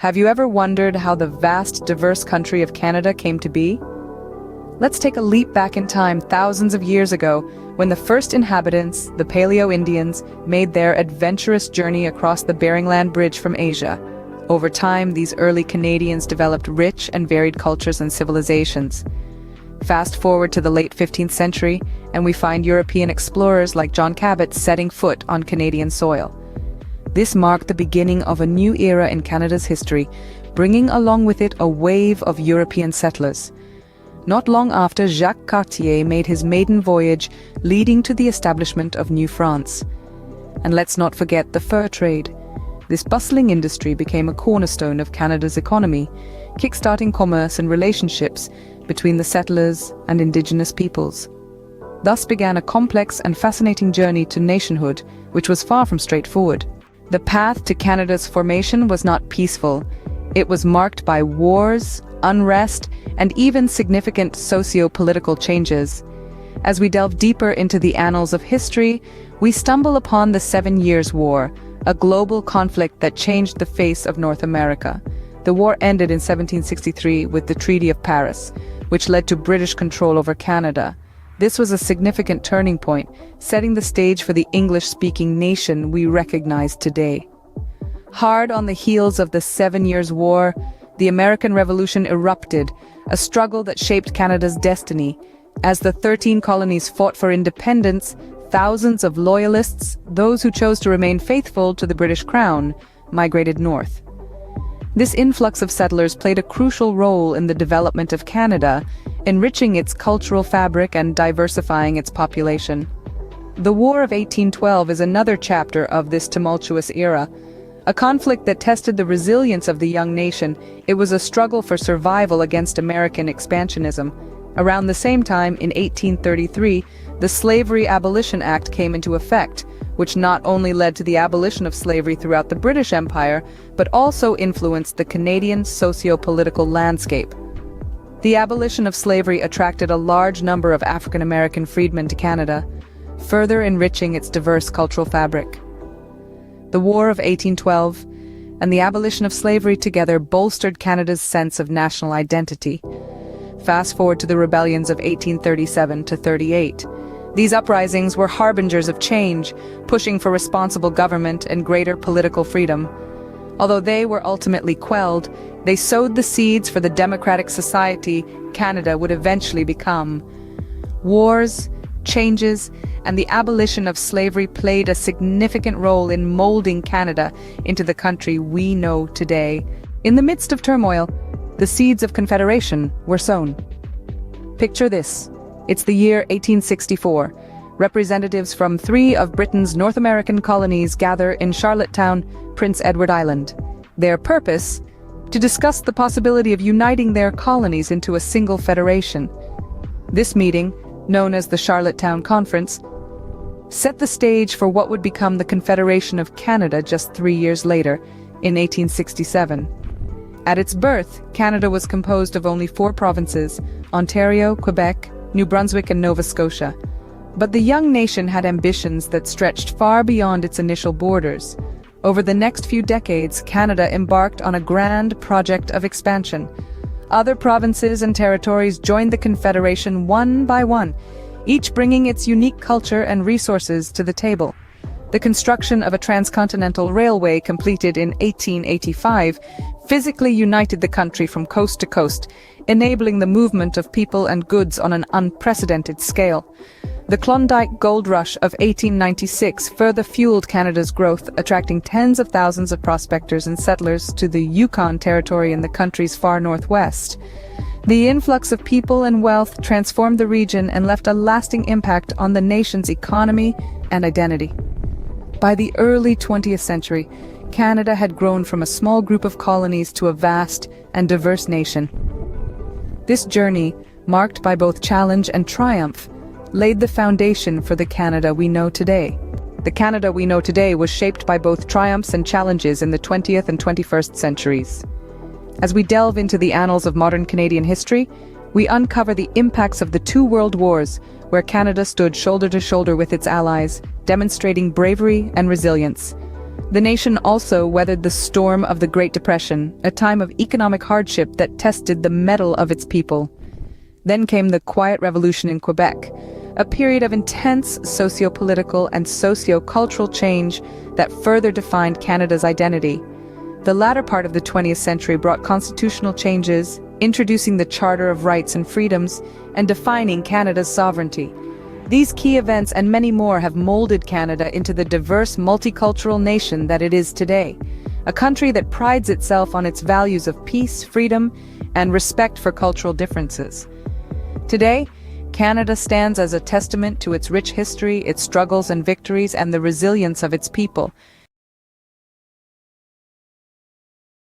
Have you ever wondered how the vast, diverse country of Canada came to be? Let's take a leap back in time thousands of years ago, when the first inhabitants, the Paleo-Indians, made their adventurous journey across the Bering Land Bridge from Asia. Over time, these early Canadians developed rich and varied cultures and civilizations. Fast forward to the late 15th century, and we find European explorers like John Cabot setting foot on Canadian soil. This marked the beginning of a new era in Canada's history, bringing along with it a wave of European settlers. Not long after, Jacques Cartier made his maiden voyage, leading to the establishment of New France. And let's not forget the fur trade. This bustling industry became a cornerstone of Canada's economy, kickstarting commerce and relationships between the settlers and Indigenous peoples. Thus began a complex and fascinating journey to nationhood, which was far from straightforward. The path to Canada's formation was not peaceful. It was marked by wars, unrest, and even significant socio-political changes. As we delve deeper into the annals of history, we stumble upon the 7 Years' War, a global conflict that changed the face of North America. The war ended in 1763 with the Treaty of Paris, which led to British control over Canada. This was a significant turning point, setting the stage for the English-speaking nation we recognize today. Hard on the heels of the 7 Years' War, the American Revolution erupted, a struggle that shaped Canada's destiny. As the 13 colonies fought for independence, thousands of loyalists, those who chose to remain faithful to the British Crown, migrated north. This influx of settlers played a crucial role in the development of Canada, enriching its cultural fabric and diversifying its population. The War of 1812 is another chapter of this tumultuous era. A conflict that tested the resilience of the young nation. It was a struggle for survival against American expansionism. Around the same time, in 1833, the Slavery Abolition Act came into effect, which not only led to the abolition of slavery throughout the British Empire, but also influenced the Canadian socio-political landscape. The abolition of slavery attracted a large number of African American freedmen to Canada, further enriching its diverse cultural fabric. The War of 1812 and the abolition of slavery together bolstered Canada's sense of national identity. Fast forward to the rebellions of 1837 to 38. These uprisings were harbingers of change, pushing for responsible government and greater political freedom. Although they were ultimately quelled, they sowed the seeds for the democratic society Canada would eventually become. Wars, changes, and the abolition of slavery played a significant role in molding Canada into the country we know today. In the midst of turmoil, the seeds of Confederation were sown. Picture this. It's the year 1864. Representatives from 3 of Britain's North American colonies gather in Charlottetown, Prince Edward Island. Their purpose? To discuss the possibility of uniting their colonies into a single federation. This meeting, known as the Charlottetown Conference, set the stage for what would become the Confederation of Canada just 3 years later, in 1867. At its birth, Canada was composed of only 4 provinces: Ontario, Quebec, New Brunswick, and Nova Scotia. But the young nation had ambitions that stretched far beyond its initial borders. Over the next few decades, Canada embarked on a grand project of expansion. Other provinces and territories joined the Confederation one by one, each bringing its unique culture and resources to the table. The construction of a transcontinental railway completed in 1885 physically united the country from coast to coast, enabling the movement of people and goods on an unprecedented scale. The Klondike Gold Rush of 1896 further fueled Canada's growth, attracting tens of thousands of prospectors and settlers to the Yukon Territory in the country's far northwest. The influx of people and wealth transformed the region and left a lasting impact on the nation's economy and identity. By the early 20th century, Canada had grown from a small group of colonies to a vast and diverse nation. This journey, marked by both challenge and triumph, laid the foundation for the Canada we know today. The Canada we know today was shaped by both triumphs and challenges in the 20th and 21st centuries. As we delve into the annals of modern Canadian history, we uncover the impacts of the 2 world wars, where Canada stood shoulder to shoulder with its allies, demonstrating bravery and resilience. The nation also weathered the storm of the Great Depression, a time of economic hardship that tested the mettle of its people. Then came the Quiet Revolution in Quebec, a period of intense socio-political and socio-cultural change that further defined Canada's identity. The latter part of the 20th century brought constitutional changes, introducing the Charter of Rights and Freedoms, and defining Canada's sovereignty. These key events and many more have molded Canada into the diverse multicultural nation that it is today, a country that prides itself on its values of peace, freedom, and respect for cultural differences. Today, Canada stands as a testament to its rich history, its struggles and victories, and the resilience of its people,